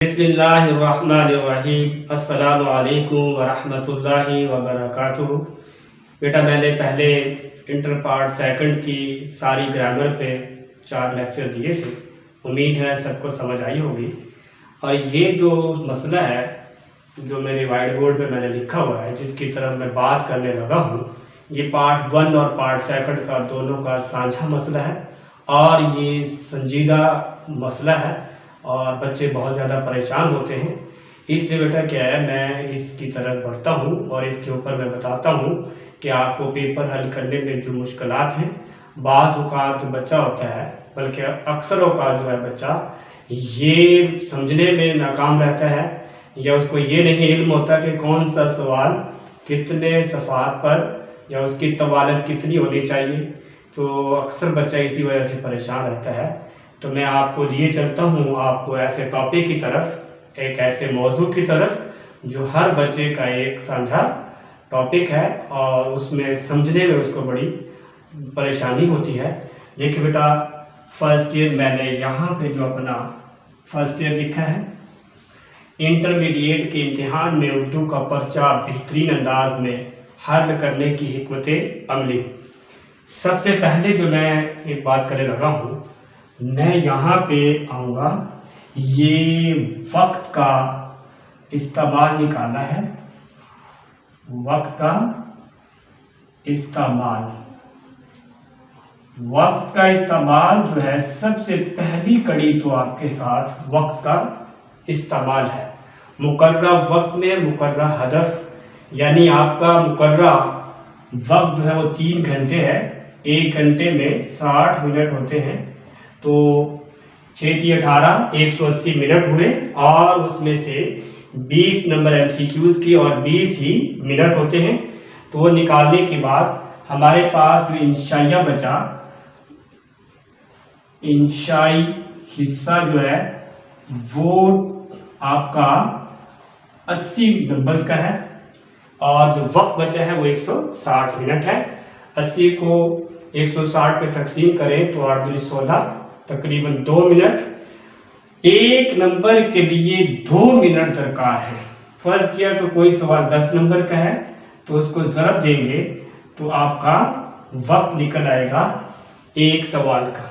बिस्मिल्लाहिर्रहमानिर्रहीम अस्सलामु अलैकुम वरहमतुल्लाहि वबरकातुहू। बेटा मैंने पहले इंटर पार्ट सेकंड की सारी ग्रामर पे 4 लेक्चर दिए थे। उम्मीद है सबको समझ आई होगी। और ये जो मसला है जो मेरे वाइट बोर्ड पे मैंने लिखा हुआ है, जिसकी तरफ मैं बात करने लगा हूँ, ये पार्ट 1 और पार्ट सेकंड का दोनों का साझा मसला है और ये संजीदा मसला है और बच्चे बहुत ज़्यादा परेशान होते हैं। इसलिए बेटा क्या है, मैं इसकी तरफ बढ़ता हूँ और इसके ऊपर मैं बताता हूँ कि आपको पेपर हल करने में जो मुश्किलात हैं, बाज़ औक़ात जो बच्चा होता है, बल्कि अक्सर औक़ात जो है बच्चा ये समझने में नाकाम रहता है या उसको ये नहीं इल्म होता कि कौन सा सवाल कितने सफ़हात पर या उसकी तवालत कितनी होनी चाहिए। तो अक्सर बच्चा इसी वजह से परेशान रहता है। तो मैं आपको लिए चलता हूँ आपको ऐसे टॉपिक की तरफ, एक ऐसे मौजू की तरफ जो हर बच्चे का एक साझा टॉपिक है और उसमें समझने में उसको बड़ी परेशानी होती है। देखिए बेटा, फर्स्ट ईयर मैंने यहाँ पे जो अपना फर्स्ट ईयर लिखा है, इंटरमीडिएट के इम्तिहान में उर्दू का पर्चा बेहतरीन अंदाज में हल करने की हिकमत अमली। सबसे पहले जो मैं एक बात करने लगा हूँ, मैं यहाँ पे आऊँगा, ये वक्त का इस्तेमाल निकाला है। वक्त का इस्तेमाल, वक्त का इस्तेमाल जो है सबसे पहली कड़ी तो आपके साथ वक्त का इस्तेमाल है। मुकर्रा वक्त में मुकर्रा हदफ, यानी आपका मुकर्रा वक्त जो है वो 3 घंटे है। 1 घंटे में 60 मिनट होते हैं, तो 6 × 18 180 मिनट हुए और उसमें से 20 नंबर MCQs की और 20 ही मिनट होते हैं। तो वो निकालने के बाद हमारे पास जो इंशाइया बचा, इंशाई हिस्सा जो है वो आपका 80 नंबर का है और जो वक्त बचा है वो 160 मिनट है। 80 को 160 पे तकसीम करें तो 8 × 16 तकरीबन 2 मिनट। एक नंबर के लिए 2 मिनट दरकार है। फर्ज किया कि कोई सवाल 10 नंबर का है तो उसको ज़रब देंगे तो आपका वक्त निकल आएगा एक सवाल का।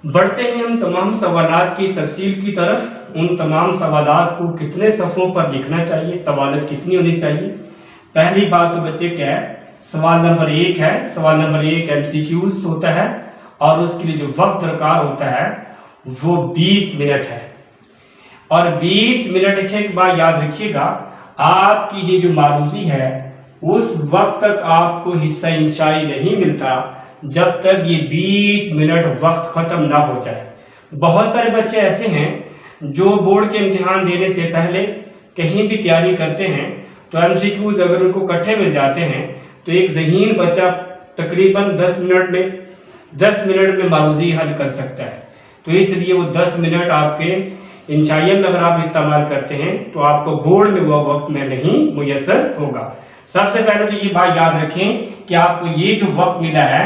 बढ़ते हैं हम तमाम सवालात की तफसील की तरफ। उन तमाम सवालात को कितने सफ़ों पर लिखना चाहिए, तवालत कितनी होनी चाहिए। पहली बात तो बच्चे क्या है, सवाल नंबर 1 है। सवाल नंबर 1 MCQs होता है और उसके लिए जो वक्त दरकार होता है वो 20 मिनट है। और 20 मिनट अच्छे एक बार याद रखिएगा, आपकी ये जो मारूजी है उस वक्त तक आपको हिस्सा इंशाई नहीं मिलता जब तक ये 20 मिनट वक्त ख़त्म ना हो जाए। बहुत सारे बच्चे ऐसे हैं जो बोर्ड के इम्तिहान देने से पहले कहीं भी तैयारी करते हैं तो MCQs अगर उनको इकट्ठे मिल जाते हैं तो एक ज़हीन बच्चा तकरीबन 10 मिनट में मारूजी हल कर सकता है। तो इसलिए वो 10 मिनट आपके इंशाइया में अगर आप इस्तेमाल करते हैं तो आपको बोर्ड में वो वक्त में नहीं मुयस्सर होगा। सबसे पहले तो ये बात याद रखें कि आपको ये जो वक्त मिला है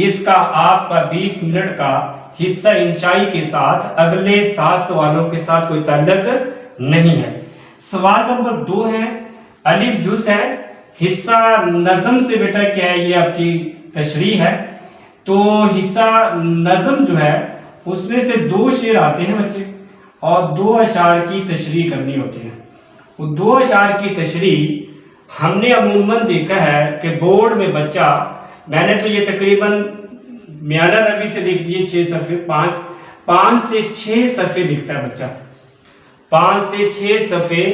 इसका आपका 20 मिनट का हिस्सा इंशाई के साथ अगले 7 सवालों के साथ कोई ताल्लुक नहीं है। सवाल नंबर 2 है, अलिफ जुज़ है। हिस्सा नज़म से बेटा क्या है, ये आपकी तशरीह है। तो हिस्सा नज़म जो है उसमें से 2 शेर आते हैं बच्चे और 2 अशार की तशरीह करनी होती है। वो 2 अशार की तशरीह हमने अमूमन देखा है कि बोर्ड में बच्चा, मैंने तो ये तकरीबन म्याना रवि से लिख दिए 6 सफ़े, 5 से 6 सफ़े लिखता है बच्चा। 5 से 6 सफ़े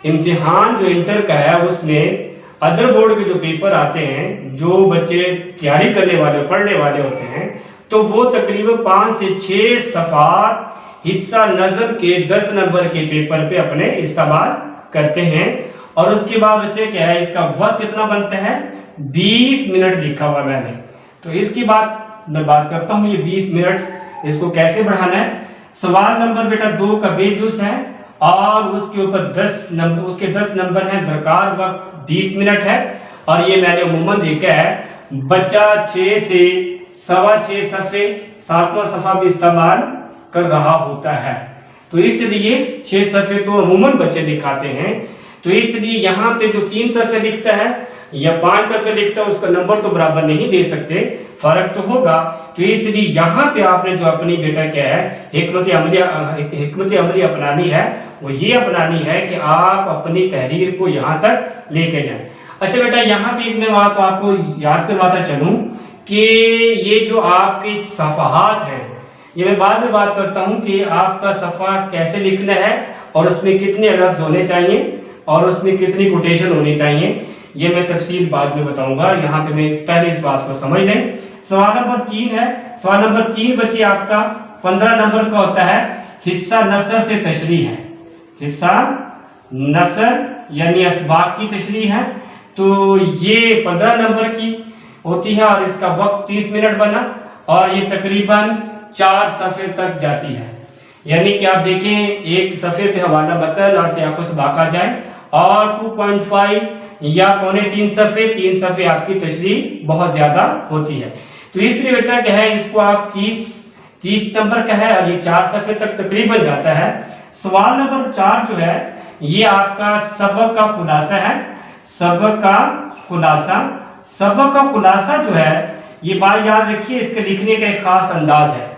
इम्तिहान जो इंटर का है उसमें अदर बोर्ड के जो पेपर आते हैं, जो बच्चे तैयारी करने वाले पढ़ने वाले होते हैं, तो वो तकरीबन 5 से 6 सफ़ात हिस्सा नज़म के 10 नंबर के पेपर पे अपने इस्तेमाल करते हैं। और उसके बाद बच्चे क्या है, इसका वक्त कितना बनता है, 20 मिनट लिखा हुआ मैंने। तो इसकी बात मैं बात करता हूँ, ये 20 मिनट इसको कैसे बढ़ाना है। सवाल नंबर बेटा 2 का बेजुज़ है और उसके ऊपर 10 नंबर, उसके 10 नंबर हैं, दरकार वक्त 20 मिनट है। और ये मैंने अमूमन देखा है बच्चा 6 से 6.25 सफ़े 7वां सफ़ा भी इस्तेमाल कर रहा होता है। तो इसलिए 6 सफ़े तो अमूमन बच्चे दिखाते हैं, तो इसलिए यहाँ पे जो 3 सफ़े लिखता है या 5 सफ़े लिखता है उसका नंबर तो बराबर नहीं दे सकते, फर्क तो होगा। तो इसलिए यहाँ पे आपने जो अपनी बेटा क्या है हिकमत अमली अपनानी है, वो ये अपनानी है कि आप अपनी तहरीर को यहाँ तक लेके जाएं। अच्छा बेटा, यहाँ पे एक मैं बात आपको याद करवाता चलूँ कि ये जो आपके सफ़हात हैं, ये मैं बाद में बात करता हूँ कि आपका सफ़ा कैसे लिखना है और उसमें कितने लफ्ज़ होने चाहिए और उसमें कितनी कोटेशन होनी चाहिए, ये मैं तफसील बाद में बताऊंगा। यहाँ पे मैं पहले इस बात को समझ लें। सवाल नंबर 3 है। सवाल नंबर 3 बच्चे आपका 15 नंबर का होता है, हिस्सा नसर से तशरीह है। हिस्सा नसर यानी असबाब की तशरीह है, तो ये 15 नंबर की होती है और इसका वक्त 30 मिनट बना और ये तकरीबन 4 सफ़े तक जाती है। यानी कि आप देखें एक सफ़े पे हवाला बतल और से आपको सबक आ जाए और 2.5 या 3 सफ़े 3 सफ़े आपकी तशरीह बहुत ज़्यादा होती है। तो इसलिए बेटा क्या है, इसको आप 30 नंबर का है और ये 4 सफ़े तक तकरीबन जाता है। सवाल नंबर 4 जो है ये आपका सबक का खुलासा है। सबक का खुलासा जो है, ये बात याद रखिए, इसके लिखने का एक ख़ास अंदाज है।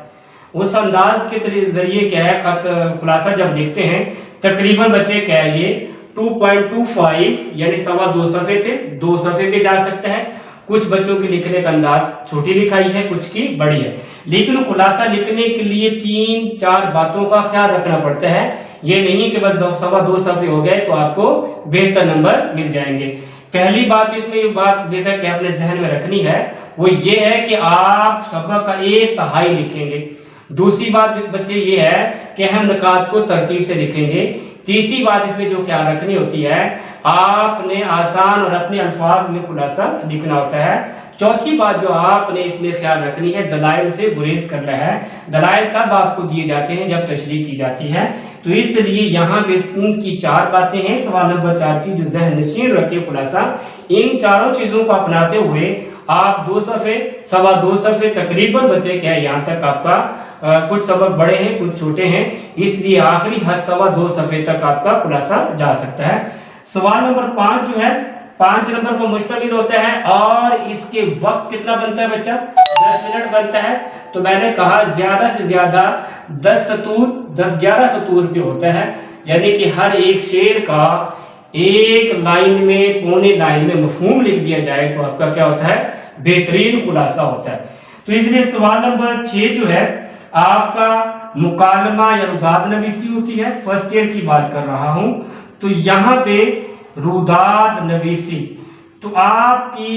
उस अंदाज के जरिए क्या है, खत खुलासा जब लिखते हैं तकरीबन बच्चे क्या है ये 2.25 यानी 2.25 सफ़े पे 2 सफ़े पे जा सकता है। कुछ बच्चों के लिखने का अंदाज छोटी लिखाई है, कुछ की बड़ी है, लेकिन खुलासा लिखने के लिए 3-4 बातों का ख्याल रखना पड़ता है। ये नहीं कि बस 2.25 सफ़े हो गए तो आपको बेहतर नंबर मिल जाएंगे। पहली बात इसमें ये बात बेटा क्या अपने जहन में रखनी है, वो ये है कि आप सबक का 1/3 लिखेंगे। दूसरी बात बच्चे ये है कि अहम निकात को तरतीब से लिखेंगे। तीसरी बात इसमें जो ख्याल रखनी होती है, आपने आसान और अपने अल्फाज में खुलासा लिखना होता है। चौथी बात जो आपने इसमें ख्याल रखनी है, दलाइल से गुरेज करना है। दलाइल तब आपको दिए जाते हैं जब तशरीह की जाती है। तो इसलिए यहाँ पे इनकी 4 बातें हैं सवाल नंबर 4 की, जो जहन नशीन रखे खुलासा। इन चारों चीज़ों को अपनाते हुए आप 2 सफ़े 2.25 सफ़े तकरीबन बचे क्या है, यहाँ तक आपका कुछ सबक बड़े हैं कुछ छोटे हैं, इसलिए आखिरी हद 2.25 सफ़े तक आपका खुलासा जा सकता है। सवाल नंबर 5 जो है 5 नंबर पर मुश्तमिल होता है और इसके वक्त कितना बनता है बच्चा, 10 मिनट बनता है। तो मैंने कहा ज्यादा से ज्यादा 10-11 सतूर पे होता है, यानी कि हर एक शेर का एक लाइन में पौने लाइन में मफहूम लिख दिया जाए तो आपका क्या होता है, बेहतरीन खुलासा होता है। तो इसलिए सवाल नंबर 6 जो है आपका मुकालमा या रुदाद नवीसी होती है। फर्स्ट ईयर की बात कर रहा हूं, तो यहाँ पे रुदाद नवीसी, तो आपकी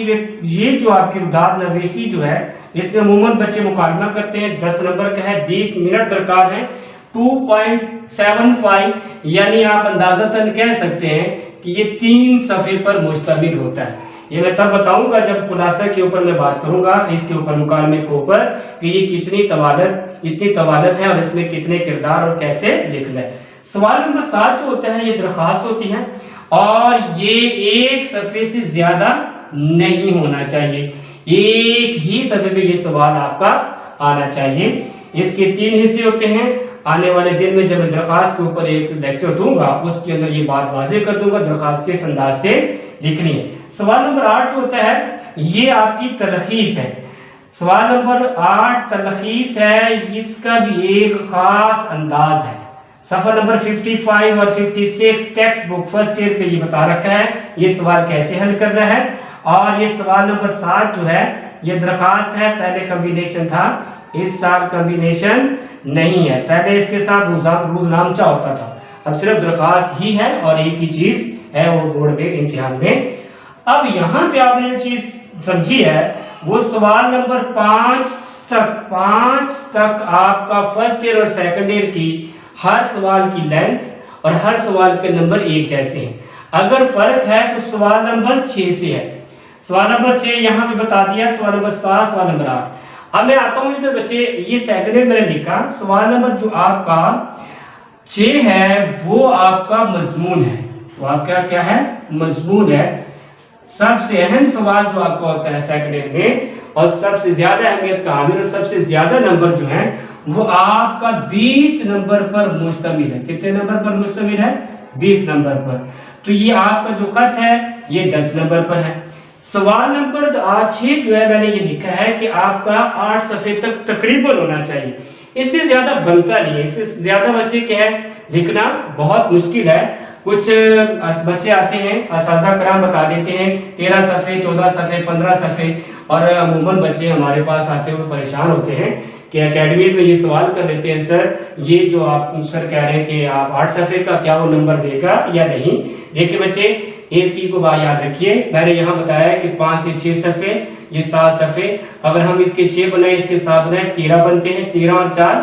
ये जो आपकी रुदाद नवीसी जो है इसमें अमूमन बच्चे मुकालमा करते हैं। 10 नंबर का है, 20 मिनट दरकार है, 2.75 यानी आप अंदाज़तन कह सकते हैं कि ये 3 सफ़े पर मुश्तमिल होता है। ये मैं तब बताऊंगा जब खुलासा के ऊपर मैं बात करूंगा, इसके ऊपर मुकालमे के ऊपर कि ये इतनी तवालत है और इसमें कितने किरदार और कैसे लिखना है। सवाल नंबर 7 जो होता है ये दरख्वास्त होती है और ये एक सफ़े से ज्यादा नहीं होना चाहिए, एक ही सफ़े पे ये सवाल आपका आना चाहिए। इसके 3 हिस्से होते हैं। आने वाले दिन में जब मैं दरख्वास्त के ऊपर एक लेक्चर दूंगा उसके अंदर ये बात वाज़ेह कर दूंगा दरख्वास्त किस अंदाज से लिखनी है। सवाल नंबर 8 जो होता है ये आपकी तलखीस है। सवाल नंबर 8 तलखीस है, इसका भी एक खास अंदाज है। सफ़ा नंबर 55 और 56 टेक्स्ट बुक फर्स्ट ईयर पे ये बता रखा है ये सवाल कैसे हल करना है। और ये सवाल नंबर 7 जो है ये दरख्वास्त है, पहले कम्बिनेशन था, इस साल कम्बिनेशन नहीं है, पहले इसके साथ रोजनामचा होता था, अब सिर्फ दरख्वास्त ही है और एक ही चीज है वो बोर्ड में इम्तिहान में। अब यहाँ पे आपने जो चीज समझी है वो सवाल नंबर 5 तक आपका फर्स्ट ईयर और सेकंड ईयर की हर सवाल की लेंथ और हर सवाल के नंबर एक जैसे हैं। अगर फर्क है तो सवाल नंबर 6 से है। सवाल नंबर 6 यहाँ पे बता दिया, सवाल नंबर 7, सवाल नंबर 8। अब मैं आता हूँ इधर बच्चे, ये सेकंड ईयर मैंने लिखा, सवाल नंबर जो आपका 6 है वो आपका मजमून है, वो आपका क्या है, मजमून है। सबसे अहम सवाल जो आपका होता है सेकंड ईयर में और सबसे ज्यादा अहमियत का हामिल और सबसे ज्यादा नंबर जो है वो आपका 20 नंबर पर मुश्तमिल है। कितने नंबर पर मुश्तमिल है? 20 नंबर पर। तो ये आपका जो खत है ये 10 नंबर पर है। सवाल नंबर 6 जो है मैंने ये लिखा है कि आपका 8 सफ़े तक तकरीबन होना चाहिए, इससे ज्यादा बनता नहीं है, इससे ज्यादा बच्चे क्या है लिखना बहुत मुश्किल है। कुछ बच्चे आते हैं, असातिज़ा कराम बता देते हैं 13 सफ़े 14 सफ़े 15 सफ़े, और अमूमन बच्चे हमारे पास आते हुए परेशान होते हैं कि एकेडमीज में ये सवाल कर लेते हैं, सर ये जो आप सर कह रहे हैं कि आप 8 सफ़े का क्या वो नंबर देगा या नहीं। देखिए बच्चे एक चीज को बात याद रखिए, मैंने यहाँ बताया कि 5 से 6 सफ़े, ये 7 सफ़े, अगर हम इसके 6 बनाए इसके 7 बनाए 13 बनते हैं। 13 और 4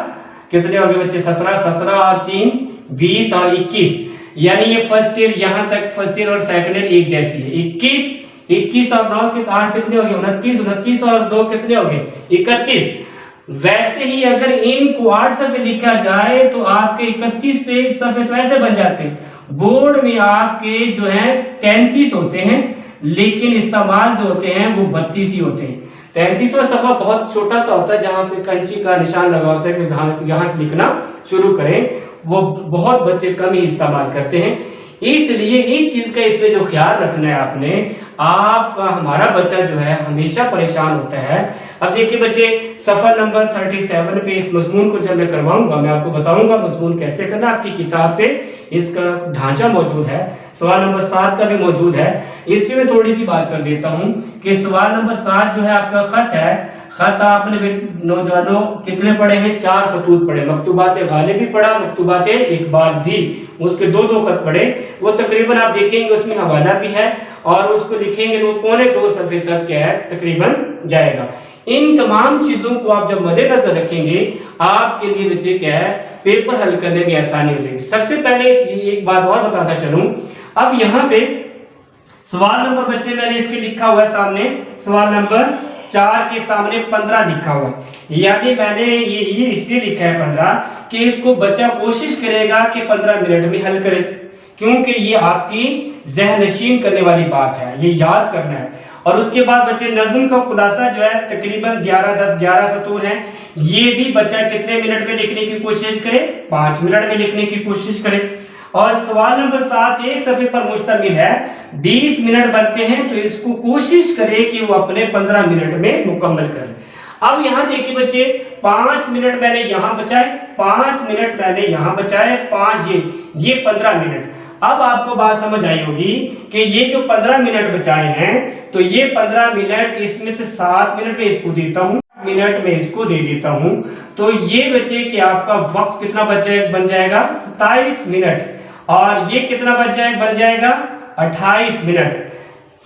कितने हो गए बच्चे? 17, 17 और 3 20 और 21, यानी ये फर्स्ट ईयर यहाँ तक फर्स्ट ईयर और सेकंड ईयर एक जैसी है। 21 और 9 के 8 कितने हो गए? 29, 29 और 2 कितने हो गए? 31। वैसे ही अगर इनको 8 सफ़े लिखा जाए तो आपके 31 पेज सफ़े तो ऐसे बन जाते हैं। बोर्ड में आपके जो है 33 होते हैं, लेकिन इस्तेमाल जो होते हैं वो 32 ही होते हैं। 33वां सफ़ा बहुत छोटा सा होता है, जहाँ पे कैंची का निशान लगा होता है कि जहाँ से लिखना शुरू करें, वो बहुत बच्चे कम ही इस्तेमाल करते हैं। इसलिए इस चीज का इसमें जो ख्याल रखना है आपने, आपका हमारा बच्चा जो है हमेशा परेशान होता है। अब देखिए बच्चे सफर नंबर 37 पे इस मजमून को जब मैं करवाऊंगा मैं आपको बताऊंगा मजमून कैसे करना। आपकी किताब पे इसका ढांचा मौजूद है, सवाल नंबर 7 का भी मौजूद है। इसकी मैं थोड़ी सी बात कर देता हूँ कि सवाल नंबर 7 जो है आपका खत है। खत आपने नौजवानों कितने पढ़े हैं? 4 खतूत पढ़े, मकतूबात गालिब भी पढ़ा, मकतूबात इकबाल भी, उसके 2-2 खत पढ़े। वो तकरीबन आप देखेंगे उसमें हवाला भी है, और उसको लिखेंगे तो पौने 2 सफ़े तक क्या है तकरीबन जाएगा। इन तमाम चीजों को आप जब मद्देनजर रखेंगे आपके लिए बच्चे क्या है पेपर हल करने में आसानी हो जाएगी। सबसे पहले एक बात और बताता चलूं, अब यहाँ पे सवाल नंबर बच्चे मैंने इसके लिखा हुआ है सामने, सवाल नंबर 4 के सामने 15 लिखा हुआ है, यानी मैंने ये इसलिए लिखा है 15 कि इसको बच्चा कोशिश करेगा कि 15 मिनट में हल करे, क्योंकि ये आपकी ज़हन नशीन करने वाली बात है, ये याद करना है। और उसके बाद बच्चे नज़्म का खुलासा जो है तकरीबन 11 सतूर है, ये भी बच्चा कितने मिनट में लिखने की कोशिश करे? 5 मिनट में लिखने की कोशिश करे। और सवाल नंबर 7 एक सफ़े पर मुश्तमिल है, 20 मिनट बनते हैं, तो इसको कोशिश करे कि वो अपने 15 मिनट में मुकम्मल करे। अब यहाँ देखिए बच्चे 5 मिनट मैंने यहाँ बचाए, 5 मिनट मैंने यहाँ बचाए, 5 ये 15 मिनट। अब आपको बात समझ आई होगी कि ये जो 15 मिनट बचाए हैं, तो ये 15 मिनट इसमें से 7 मिनट में इसको देता हूँ, मिनट में इसको दे देता हूँ, तो ये बच्चे कि आपका वक्त कितना बन जाएगा? 27 मिनट। और ये कितना बन जाएगा? 28 मिनट।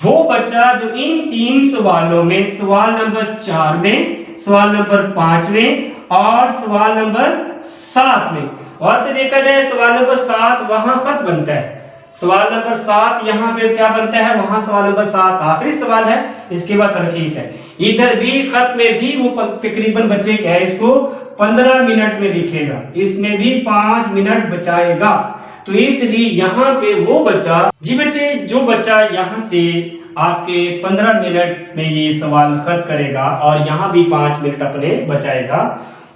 वो बच्चा जो इन 3 सवालों में, सवाल नंबर 4 में, सवाल नंबर 5 में और सवाल नंबर 7 में, और से देखा जाए सवाल नंबर 7 वहां खत बनता है, सवाल नंबर 7 यहाँ पे क्या बनता है? वहां सवाल नंबर 7 आखिरी सवाल है, इसके बाद तरखीस है। इधर भी खत में भी वो तकरीबन बच्चे क्या है इसको 15 मिनट में लिखेगा, इसमें भी 5 मिनट बचाएगा। तो इसलिए यहाँ पे वो बच्चा जी बच्चे जो बच्चा यहाँ से आपके 15 मिनट में ये सवाल खत करेगा और यहाँ भी 5 मिनट अपने बचाएगा,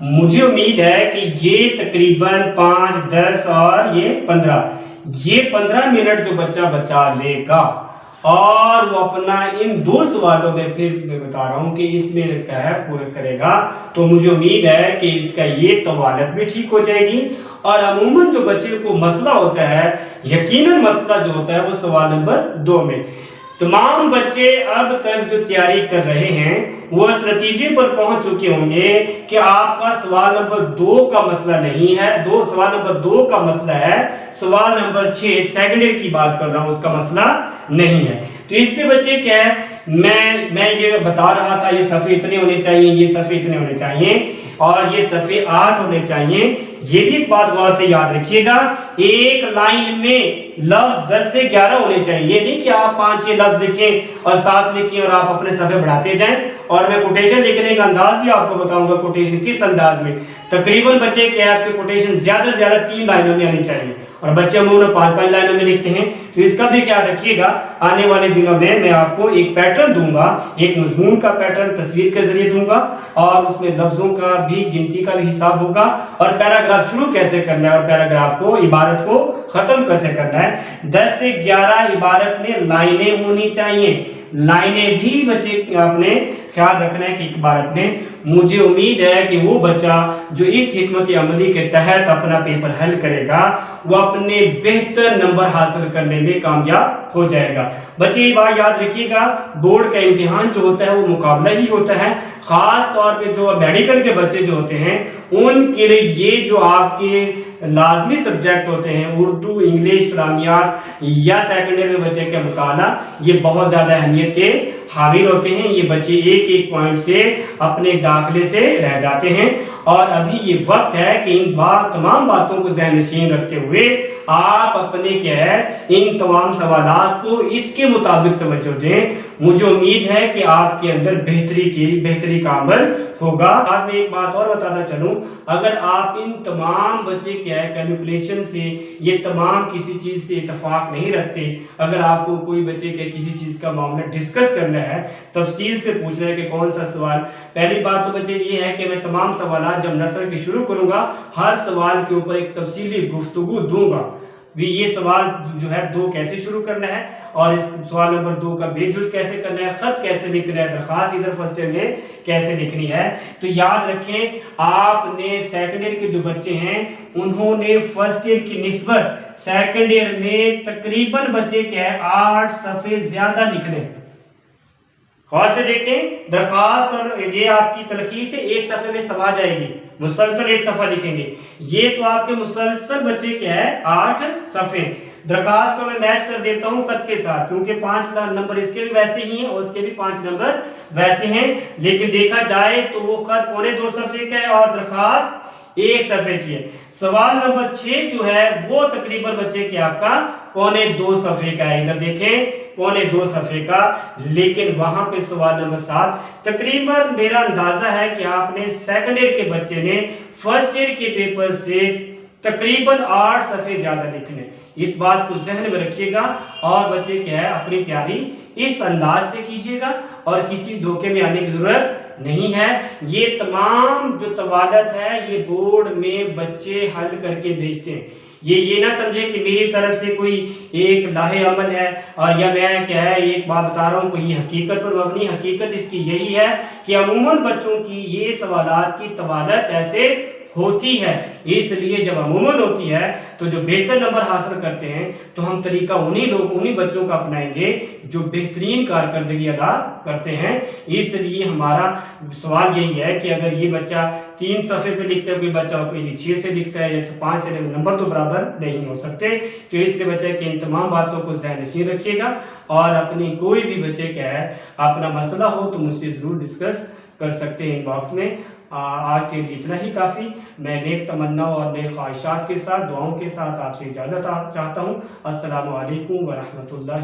मुझे उम्मीद है कि ये तकरीबन 5, 10 और ये 15 मिनट जो बच्चा बचा लेगा और वो अपना इन 2 सवालों में, फिर मैं बता रहा हूँ कि इसमें क्या है पूरे करेगा, तो मुझे उम्मीद है कि इसका ये तवालत भी ठीक हो जाएगी। और अमूमन जो बच्चे को मसला होता है, यकीनन मसला जो होता है वो सवाल नंबर 2 में। तमाम बच्चे अब तक जो तैयारी कर रहे हैं वो इस नतीजे पर पहुंच चुके होंगे कि आपका सवाल नंबर 2 का मसला नहीं है, सवाल नंबर 2 का मसला है, सवाल नंबर 6 सेकंड ईयर की बात कर रहा हूं, उसका मसला नहीं है। तो इसके बच्चे क्या है, मैं ये बता रहा था ये सफ़े इतने होने चाहिए, ये सफ़े इतने होने चाहिए और ये सफ़े 8 होने चाहिए। ये भी एक बात गौर से याद रखिएगा, एक लाइन में लफ्ज 10 से 11 होने चाहिए, ये नहीं कि आप 5-6 लफ्ज लिखें और 7 लिखें और आप अपने सफ़े बढ़ाते जाएं। और मैं कोटेशन लिखने का अंदाज भी आपको बताऊंगा, कोटेशन किस अंदाज में। तकरीबन बच्चे के आपके कोटेशन ज्यादा से ज्यादा 3 लाइनों में आनी चाहिए और बच्चे अमूमन 5-5 लाइनों में लिखते हैं। तो इसका भी ख्याल रखिएगा। आने वाले दिनों में मैं आपको एक पैटर्न दूंगा, एक मजमून का पैटर्न तस्वीर के जरिए दूंगा, और उसमें लफ्जों का भी, गिनती का भी हिसाब होगा, और पैराग्राफ शुरू कैसे करना है और पैराग्राफ को, इबारत को खत्म कैसे करना है। 10 से 11 इबारत में लाइनें होनी चाहिए। लाइनें भी बच्चे अपने ख्याल रखना है कि इबारत में। मुझे उम्मीद है कि वो बच्चा जो इस हिकमत अमली के तहत अपना पेपर हल करेगा वो अपने बेहतर नंबर हासिल करने में कामयाब हो जाएगा। बच्चे ये बात याद रखिएगा, बोर्ड का इम्तिहान जो होता है वो मुकाबला ही होता है। खास तौर पे जो मेडिकल के बच्चे जो होते हैं उनके लिए ये जो आपके लाजमी सब्जेक्ट होते हैं, उर्दू, इंग्लिश, इस्लामियात या सेकेंडरी में बच्चे का मुकाला, ये बहुत ज़्यादा अहमियत के हामिल होते हैं। ये बच्चे एक एक पॉइंट से अपने दाखिले से रह जाते हैं, और अभी ये वक्त है कि इन तमाम बातों को ज़हन नशीन रखते हुए आप अपने क्या है इन तमाम सवालात को इसके मुताबिक तवज्जो दें। मुझे उम्मीद है कि आपके अंदर बेहतरी का अमल होगा। आज मैं एक बात और बताना चलूं, अगर आप इन तमाम बच्चे क्या है कैलकुलेशन से, ये तमाम किसी चीज़ से इतफाक नहीं रखते, अगर आपको कोई बच्चे के किसी चीज़ का मामला डिस्कस करना है, तफसील से पूछना है कि कौन सा सवाल, पहली बात तो बच्चे ये है कि मैं तमाम सवाल जब नसर की शुरू करूंगा हर सवाल के ऊपर एक तफसीली गुफ्तगू दूंगा भी। ये सवाल जो है 2 कैसे शुरू करना है, और इस सवाल नंबर 2 का बेजुज कैसे करना है, खत कैसे लिखना है, दरखास्त इधर फर्स्ट ईयर में कैसे लिखनी है। तो याद रखें, आपने सेकंड ईयर के जो बच्चे हैं उन्होंने फर्स्ट ईयर की निस्बत सेकंड ईयर में तकरीबन बच्चे क्या है 8 सफ़े ज्यादा लिखने। गौर से देखें, दरखास्त और ये आपकी तलखीस से 1 सफ़े में समा जाएगी, मुसलसल 1 सफ़ा लिखेंगे। ये तो आपके मुसलसल बच्चे क्या है 8 सफ़े। दरखास्त को मैं मैच कर देता हूं खत के साथ, क्योंकि 5 नंबर इसके भी वैसे ही हैं और उसके भी 5 नंबर वैसे हैं, लेकिन देखा जाए तो वो खत 2.25 सफ़े का है और दरखास्त 1 सफ़े की है। सवाल नंबर 6 जो है वो तकरीबन बच्चे के आपका 2.25 सफ़े का है, इधर देखें 2.25 सफ़े का। लेकिन वहां पे सवाल नंबर 7 तकरीबन मेरा अंदाजा है कि आपने सेकंड ईयर के बच्चे ने फर्स्ट ईयर के पेपर से तकरीबन 8 सफ़े ज्यादा लिखने। इस बात को ज़हन में रखिएगा, और बच्चे क्या है अपनी तैयारी इस अंदाज से कीजिएगा और किसी धोखे में आने की जरूरत नहीं है। ये तमाम जो तवालत है ये बोर्ड में बच्चे हल करके भेजते हैं। ये ना समझे कि मेरी तरफ से कोई एक लाहे अमल है और या मैं क्या है एक बात बता रहा हूँ, कोई हकीकत पर मबनी। हकीकत इसकी यही है कि अमूमन बच्चों की ये सवालात की तवालत ऐसे होती है, इसलिए जब अमूमन होती है तो जो बेहतर नंबर हासिल करते हैं तो हम तरीका उन्हीं बच्चों का अपनाएंगे जो बेहतरीन कारकर्दगी अदा करते हैं। इसलिए हमारा सवाल यही है कि अगर ये बच्चा 3 सफ़े पे लिखता है, कोई बच्चा कोई 6 से लिखता है, जैसे 5 से नंबर तो बराबर नहीं हो सकते। तो इसलिए बच्चे की इन तमाम बातों को ज़हन नशीन रखिएगा, और अपनी कोई भी बच्चे क्या है अपना मसला हो तो मुझसे ज़रूर डिस्कस कर सकते हैं इनबॉक्स में। आज के लिए इतना ही काफ़ी। मैं नेक तमन्नाओं और नेक ख्वाहिशात के साथ, दुआओं के साथ आपसे इजाज़त चाहता हूँ। अस्सलामु अलैकुम व रहमतुल्लाह।